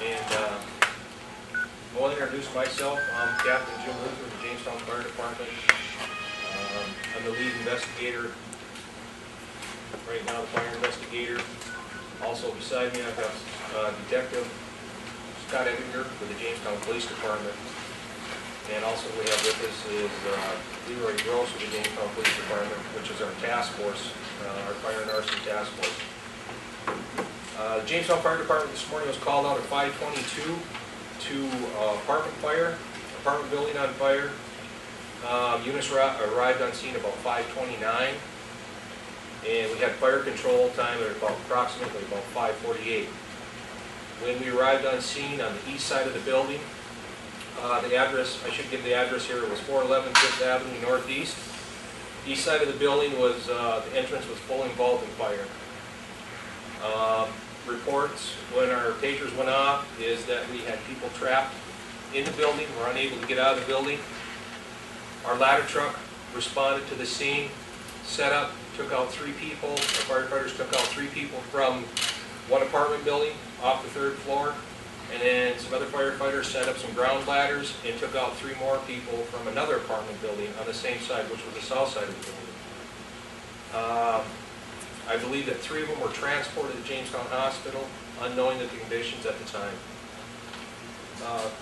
And I want to introduce myself. I'm Captain Jim Luther of the Jamestown Fire Department. I'm the lead investigator right now, the fire investigator. Also beside me, I've got Detective Scott Edinger with the Jamestown Police Department. And also we have with us is Leroy Gross with the Jamestown Police Department, which is our task force, our fire and arson task force. The Jamestown Fire Department this morning was called out at 5:22 to apartment building on fire. Units arrived on scene about 5:29, and we had fire control time at approximately about 5:48. When we arrived on scene on the east side of the building, the address, I should give the address here, it was 411 Fifth Avenue Northeast. East side of the building was, the entrance was fully involved in fire. Reports when our pagers went off is that we had people trapped in the building, were unable to get out of the building. Our ladder truck responded to the scene, set up, took out 3 people. Our firefighters took out 3 people from one apartment building off the 3rd floor. And then some other firefighters set up some ground ladders and took out 3 more people from another apartment building on the same side, which was the south side of the building. I believe that 3 of them were transported to Jamestown Hospital, unknowing the conditions at the time.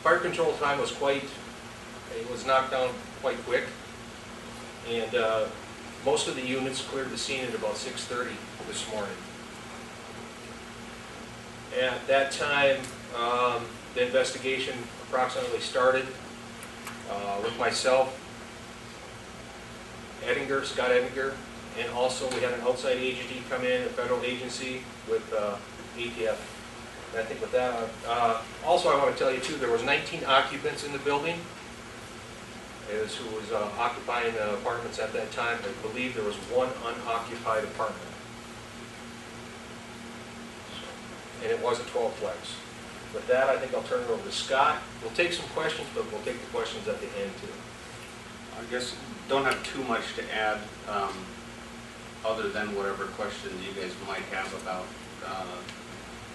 Fire control time was it was knocked down quite quick, and most of the units cleared the scene at about 6:30 this morning. At that time, the investigation approximately started with myself, Scott Edinger, and also we had an outside agency come in, a federal agency with ATF. And I think with that, also I want to tell you too, there was 19 occupants in the building who was occupying the apartments at that time. I believe there was 1 unoccupied apartment. And it was a 12-plex. With that, I think I'll turn it over to Scott. We'll take some questions, but we'll take the questions at the end too. I guess don't have too much to add other than whatever questions you guys might have about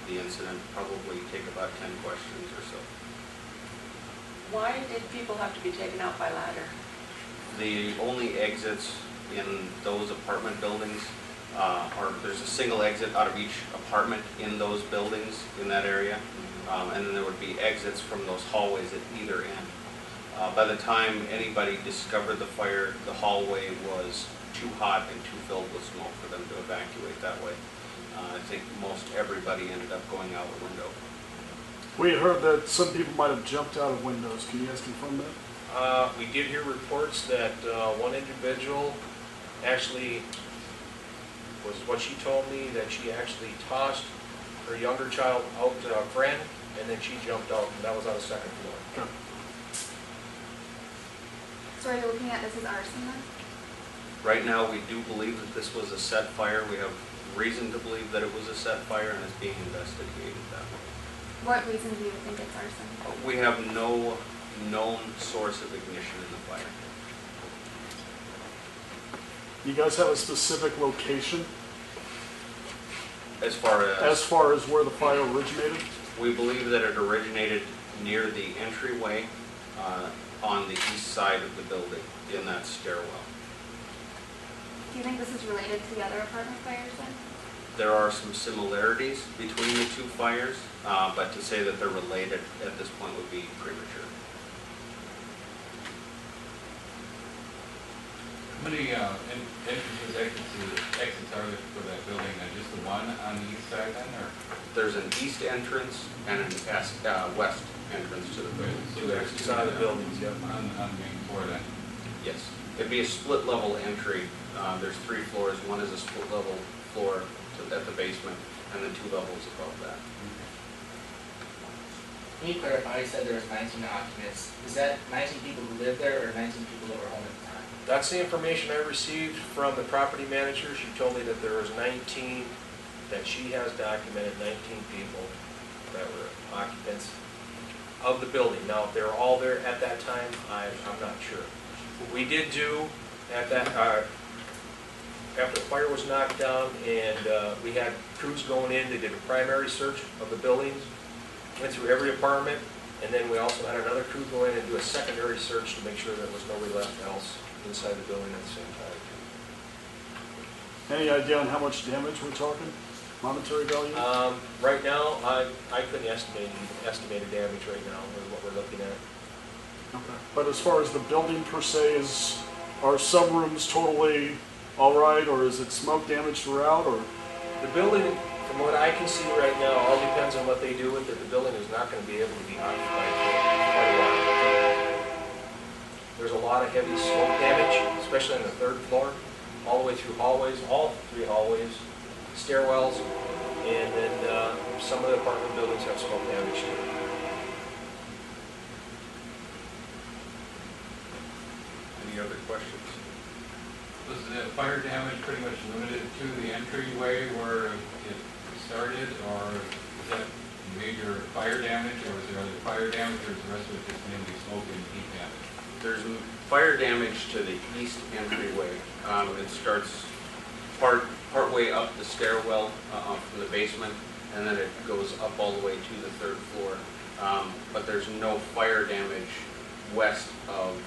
the incident. Probably take about 10 questions or so. Why did people have to be taken out by ladder? The only exits in those apartment buildings there's a single exit out of each apartment in those buildings in that area, and then there would be exits from those hallways at either end. By the time anybody discovered the fire, the hallway was too hot and too filled with smoke for them to evacuate that way. I think most everybody ended up going out the window. We had heard that some people might have jumped out of windows. Can you guys confirm that? We did hear reports that one individual actually was what she told me, that she actually tossed her younger child out to a friend, and then she jumped out, and that was on the 2nd floor. Okay. So are you looking at this as arson then? Right now, we do believe that this was a set fire. We have reason to believe that it was a set fire, and it's being investigated that way. What reason do you think it's arson? We have no known source of ignition in the fire. You guys have a specific location As far as where the fire originated? We believe that it originated near the entryway on the east side of the building in that stairwell. Do you think this is related to the other apartment fires then? There are some similarities between the 2 fires, but to say that they're related at this point would be premature. How many entrances, exits are there for that building? Just the one on the east side then, or? There's an east entrance and an west entrance to the building. So there's 2 sides of the buildings, yep. On the main floor then? Yes. It'd be a split level entry. There's 3 floors. One is a split level floor at the basement, and then 2 levels above that. Can you clarify, you said there was 19 occupants. Is that 19 people who lived there or 19 people that were home at the time? That's the information I received from the property manager. She told me that there was 19, that she has documented 19 people that were occupants of the building. Now, if they were all there at that time, I'm not sure. We did do, at that, after the fire was knocked down and we had crews going in, they did a primary search of the buildings. went through every apartment, and then we also had another crew go in and do a secondary search to make sure there was nobody left else inside the building at the same time. Any idea on how much damage we're talking? Monetary value? Right now, I couldn't estimate damage right now with what we're looking at. Okay. But as far as the building per se, are some rooms totally all right, or is it smoke damage throughout, or? The building, from what I can see right now, all depends on what they do with it. The building is not going to be able to be occupied for quite a while. There's a lot of heavy smoke damage, especially on the third floor, all the way through hallways, all 3 hallways, stairwells, and then some of the apartment buildings have smoke damage too. Any other questions? Was the fire damage pretty much limited to the entryway where it started, or is that major fire damage, or is there other fire damage, or is the rest of it just mainly smoke and heat damage? There's fire damage to the east entryway. It starts partway up the stairwell from the basement, and then it goes up all the way to the 3rd floor. But there's no fire damage west of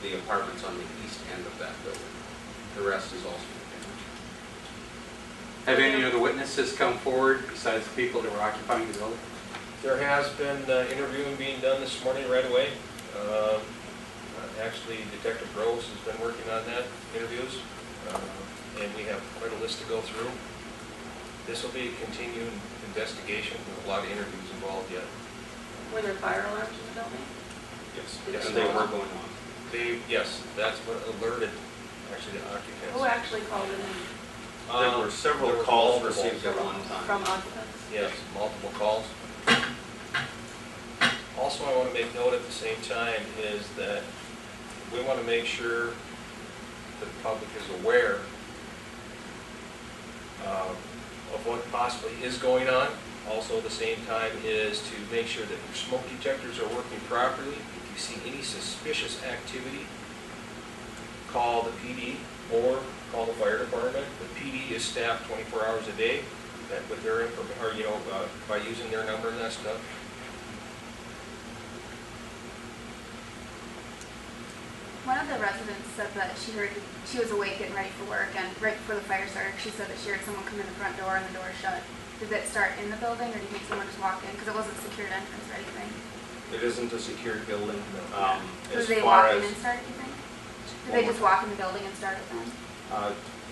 the apartments on the east end of that building. The rest is all smoke damage. Have any other witnesses come forward besides the people that were occupying the building? There has been interviewing being done this morning right away. Actually, Detective Groves has been working on that, interviews, and we have quite a list to go through. This will be a continuing investigation with a lot of interviews involved yet. Were there fire alarms in the building? Yes, Yes. and they were going on. Yes, that's what alerted actually the occupants. Who actually called it in? There were several there were calls multiple received at one time. From occupants? Yes, multiple calls. Also, I want to make note at the same time is that we want to make sure that the public is aware of what possibly is going on. Also, at the same time is to make sure that your smoke detectors are working properly. If you see any suspicious activity, call the PD or call the fire department. The PD is staffed 24 hours a day with their information, or by using their number and that stuff. One of the residents said that she was awake and ready for work, and right before the fire started, she said that she heard someone come in the front door and the door shut. Did it start in the building, or do you think someone just walked in? Because it wasn't a secured entrance or anything. It isn't a secured building. So As did they far walk in as and start it, you think? Did they just walk in the building and start it then?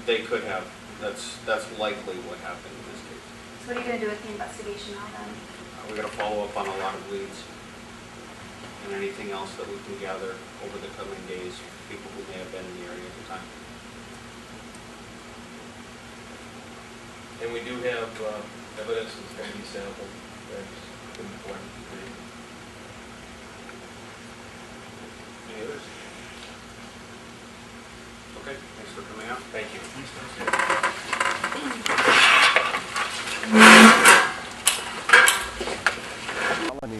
they could have, that's likely what happened in this case. So what are you going to do with the investigation now then? We got to follow up on a lot of leads and anything else that we can gather over the coming days, people who may have been in the area at the time. And we do have evidence that's going to be sampled that's been collected today. Any others? Okay, thanks for coming out. Thank you.